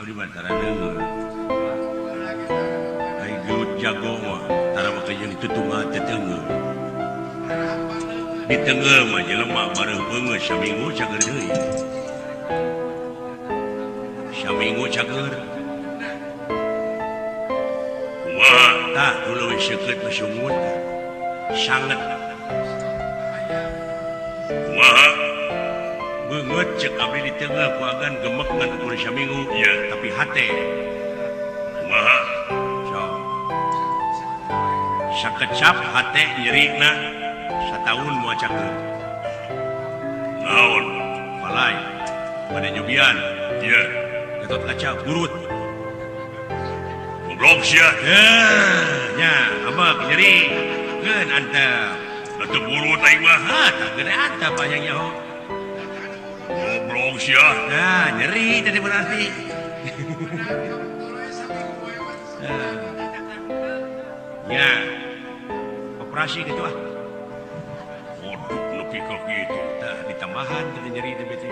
di antara denger. Ai gelut jago mah, tara makanya ditutunga tetengeu. Di tengah mah jelema bareng beungeut saminggu cager deui. Saminggu cager. Wah, tah dulu we seukeut masumut. Sanget. Wah, beungeut ceuk abdi di tengah ku agan gemek ngan ukur saminggu ya, tapi hate. Wah. So. Sakecap hate nyerina setahun mau cager. Naon? Palai. Pada nyobian. Iya. Gatot kaca burut. Goblok sia. Nya, abah nyeri. Geun antep. Atuh burut aing mah. Tah gede antep aya nyaho. Goblok sia. Nah, nyeri tadi berarti. Ya. Operasi gitu ah. Waduh, lebih kok gitu. Nah, ditambahan dari nyeri DBT.